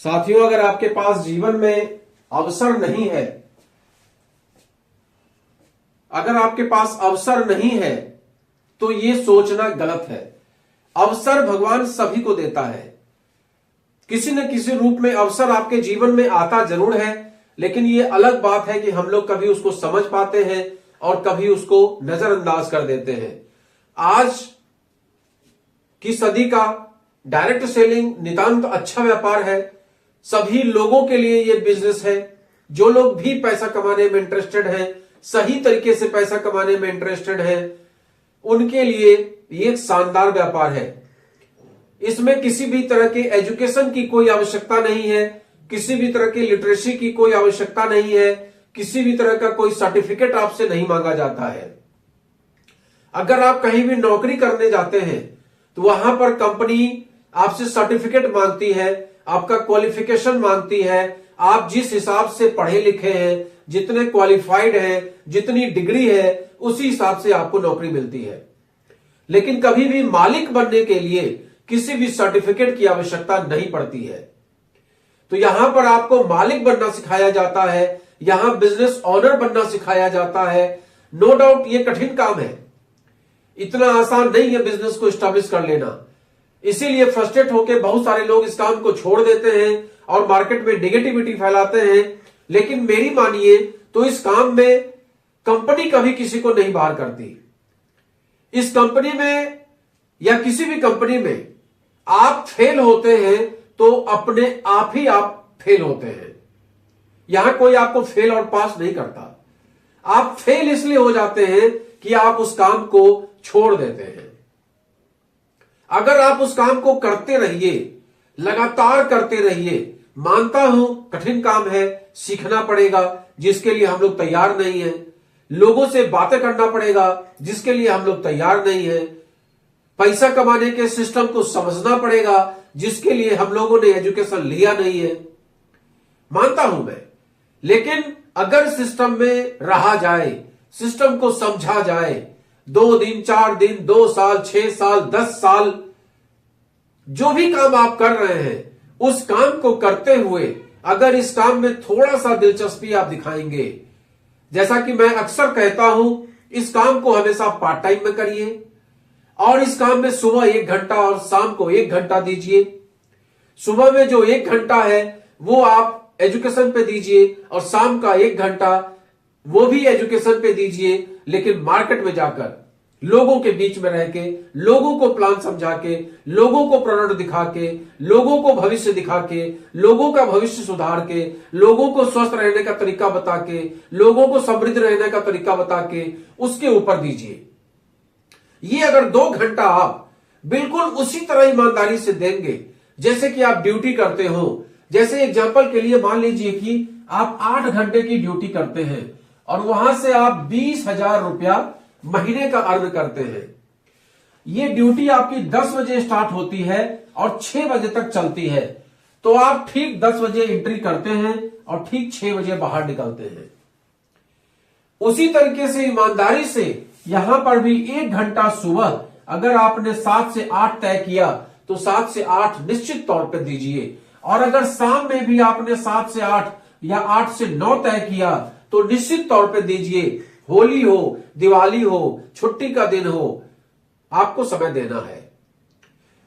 साथियों, अगर आपके पास जीवन में अवसर नहीं है, अगर आपके पास अवसर नहीं है तो ये सोचना गलत है। अवसर भगवान सभी को देता है। किसी न किसी रूप में अवसर आपके जीवन में आता जरूर है, लेकिन ये अलग बात है कि हम लोग कभी उसको समझ पाते हैं और कभी उसको नजरअंदाज कर देते हैं। आज की सदी का डायरेक्ट सेलिंग नितांत अच्छा व्यापार है। सभी लोगों के लिए ये बिजनेस है। जो लोग भी पैसा कमाने में इंटरेस्टेड हैं, सही तरीके से पैसा कमाने में इंटरेस्टेड हैं, उनके लिए ये एक शानदार व्यापार है। इसमें किसी भी तरह के एजुकेशन की कोई आवश्यकता नहीं है, किसी भी तरह की लिटरेसी की कोई आवश्यकता नहीं है, किसी भी तरह का कोई सर्टिफिकेट आपसे नहीं मांगा जाता है। अगर आप कहीं भी नौकरी करने जाते हैं तो वहां पर कंपनी आपसे सर्टिफिकेट मांगती है, आपका क्वालिफिकेशन मांगती है। आप जिस हिसाब से पढ़े लिखे हैं, जितने क्वालिफाइड हैं, जितनी डिग्री है, उसी हिसाब से आपको नौकरी मिलती है। लेकिन कभी भी मालिक बनने के लिए किसी भी सर्टिफिकेट की आवश्यकता नहीं पड़ती है। तो यहां पर आपको मालिक बनना सिखाया जाता है, यहां बिजनेस ओनर बनना सिखाया जाता है। नो डाउट ये कठिन काम है, इतना आसान नहीं है बिजनेस को स्टैब्लिश कर लेना। इसीलिए फ्रस्ट्रेट होकर बहुत सारे लोग इस काम को छोड़ देते हैं और मार्केट में नेगेटिविटी फैलाते हैं। लेकिन मेरी मानिए तो इस काम में कंपनी कभी किसी को नहीं बाहर करती। इस कंपनी में या किसी भी कंपनी में आप फेल होते हैं तो अपने आप ही आप फेल होते हैं। यहां कोई आपको फेल और पास नहीं करता। आप फेल इसलिए हो जाते हैं कि आप उस काम को छोड़ देते हैं। अगर आप उस काम को करते रहिए, लगातार करते रहिए, मानता हूं कठिन काम है, सीखना पड़ेगा जिसके लिए हम लोग तैयार नहीं है, लोगों से बातें करना पड़ेगा जिसके लिए हम लोग तैयार नहीं है, पैसा कमाने के सिस्टम को समझना पड़ेगा जिसके लिए हम लोगों ने एजुकेशन लिया नहीं है, मानता हूं मैं। लेकिन अगर सिस्टम में रहा जाए, सिस्टम को समझा जाए, 2 दिन 4 दिन 2 साल 6 साल 10 साल जो भी काम आप कर रहे हैं, उस काम को करते हुए अगर इस काम में थोड़ा सा दिलचस्पी आप दिखाएंगे, जैसा कि मैं अक्सर कहता हूं, इस काम को हमेशा पार्ट टाइम में करिए और इस काम में सुबह 1 घंटा और शाम को 1 घंटा दीजिए। सुबह में जो 1 घंटा है वो आप एजुकेशन पे दीजिए और शाम का 1 घंटा वो भी एजुकेशन पे दीजिए, लेकिन मार्केट में जाकर लोगों के बीच में रह के, लोगों को प्लान समझा के, लोगों को प्रोडक्ट दिखा के, लोगों को भविष्य दिखा के, लोगों का भविष्य सुधार के, लोगों को स्वस्थ रहने का तरीका बता के, लोगों को समृद्ध रहने का तरीका बता के उसके ऊपर दीजिए। ये अगर 2 घंटा आप बिल्कुल उसी तरह ईमानदारी से देंगे जैसे कि आप ड्यूटी करते हो। जैसे एग्जांपल के लिए मान लीजिए कि आप 8 घंटे की ड्यूटी करते हैं और वहां से आप 20,000 रुपया महीने का अर्न करते हैं। ये ड्यूटी आपकी 10 बजे स्टार्ट होती है और 6 बजे तक चलती है। तो आप ठीक 10 बजे एंट्री करते हैं और ठीक 6 बजे बाहर निकलते हैं। उसी तरीके से ईमानदारी से यहां पर भी 1 घंटा सुबह अगर आपने 7 से 8 तय किया तो 7 से 8 निश्चित तौर पर दीजिए। और अगर शाम में भी आपने 7 से 8 या 8 से 9 तय किया तो निश्चित तौर पर दीजिए। होली हो, दिवाली हो, छुट्टी का दिन हो, आपको समय देना है।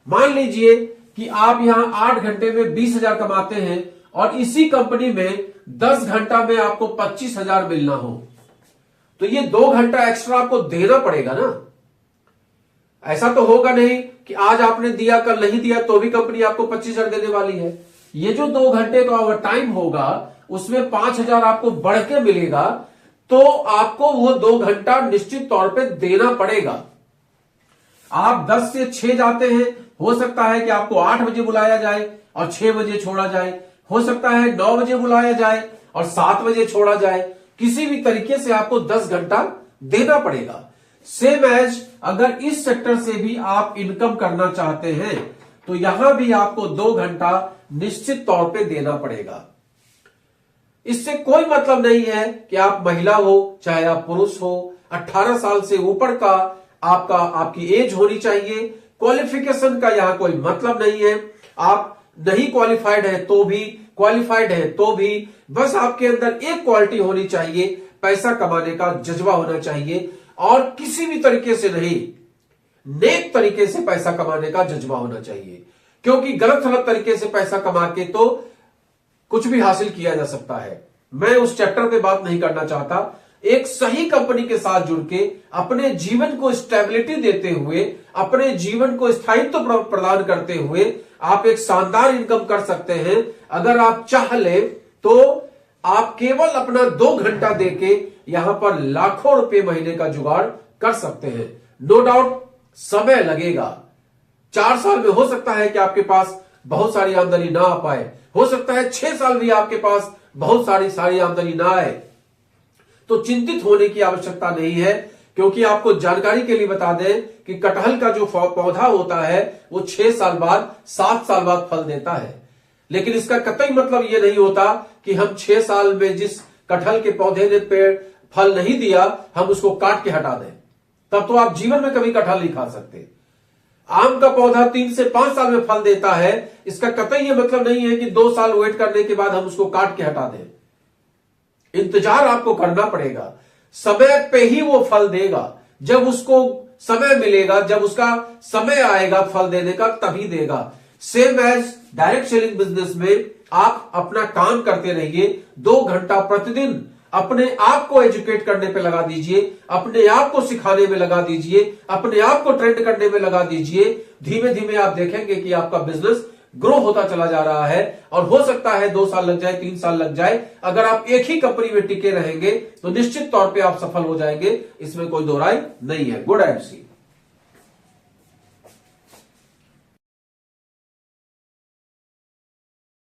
मान लीजिए कि आप यहां 8 घंटे में 20,000 कमाते हैं और इसी कंपनी में 10 घंटा में आपको 25,000 मिलना हो, तो ये 2 घंटा एक्स्ट्रा आपको देना पड़ेगा ना। ऐसा तो होगा नहीं कि आज आपने दिया कल नहीं दिया तो भी कंपनी आपको 25,000 देने वाली है। ये जो 2 घंटे का ओवर टाइम होगा उसमें 5,000 आपको बढ़ के मिलेगा, तो आपको वो 2 घंटा निश्चित तौर पे देना पड़ेगा। आप 10 से 6 जाते हैं, हो सकता है कि आपको 8 बजे बुलाया जाए और 6 बजे छोड़ा जाए, हो सकता है 9 बजे बुलाया जाए और 7 बजे छोड़ा जाए। किसी भी तरीके से आपको 10 घंटा देना पड़ेगा। सेम एज अगर इस सेक्टर से भी आप इनकम करना चाहते हैं तो यहां भी आपको 2 घंटा निश्चित तौर पे देना पड़ेगा। इससे कोई मतलब नहीं है कि आप महिला हो चाहे आप पुरुष हो, 18 साल से ऊपर का आपकी एज होनी चाहिए। क्वालिफिकेशन का यहां कोई मतलब नहीं है। आप नहीं क्वालिफाइड है तो भी, क्वालिफाइड है तो भी, बस आपके अंदर एक क्वालिटी होनी चाहिए, पैसा कमाने का जज्बा होना चाहिए, और किसी भी तरीके से नहीं, नेक तरीके से पैसा कमाने का जज्बा होना चाहिए। क्योंकि गलत गलत तरीके से पैसा कमा के तो कुछ भी हासिल किया जा सकता है। मैं उस चैप्टर पे बात नहीं करना चाहता। एक सही कंपनी के साथ जुड़ के अपने जीवन को स्टेबिलिटी देते हुए, अपने जीवन को स्थायित्व प्रदान करते हुए आप एक शानदार इनकम कर सकते हैं। अगर आप चाह ले तो आप केवल अपना 2 घंटा देके यहां पर लाखों रुपए महीने का जुगाड़ कर सकते हैं। नो डाउट समय लगेगा। 4 साल में हो सकता है कि आपके पास बहुत सारी आमदनी ना आ पाए, हो सकता है 6 साल भी आपके पास बहुत सारी आमदनी ना आए। तो चिंतित होने की आवश्यकता नहीं है, क्योंकि आपको जानकारी के लिए बता दें कि कटहल का जो पौधा होता है वो 6 साल बाद, 7 साल बाद फल देता है। लेकिन इसका कतई मतलब ये नहीं होता कि हम 6 साल में जिस कटहल के पौधे ने पेड़ फल नहीं दिया हम उसको काट के हटा दें, तब तो आप जीवन में कभी कटहल नहीं खा सकते। आम का पौधा 3 से 5 साल में फल देता है, इसका कतई ये मतलब नहीं है कि 2 साल वेट करने के बाद हम उसको काट के हटा दें। इंतजार आपको करना पड़ेगा, समय पे ही वो फल देगा। जब उसको समय मिलेगा, जब उसका समय आएगा फल देने का, तभी देगा। Same as direct selling business में आप अपना काम करते रहिए। 2 घंटा प्रतिदिन अपने आप को एजुकेट करने पे लगा दीजिए, अपने आप को सिखाने में लगा दीजिए, अपने आप को ट्रेंड करने में लगा दीजिए। धीमे धीमे आप देखेंगे कि आपका बिजनेस ग्रो होता चला जा रहा है, और हो सकता है 2 साल लग जाए, 3 साल लग जाए। अगर आप एक ही कंपनी में टिके रहेंगे तो निश्चित तौर पे आप सफल हो जाएंगे, इसमें कोई दो राय नहीं है। Good and C.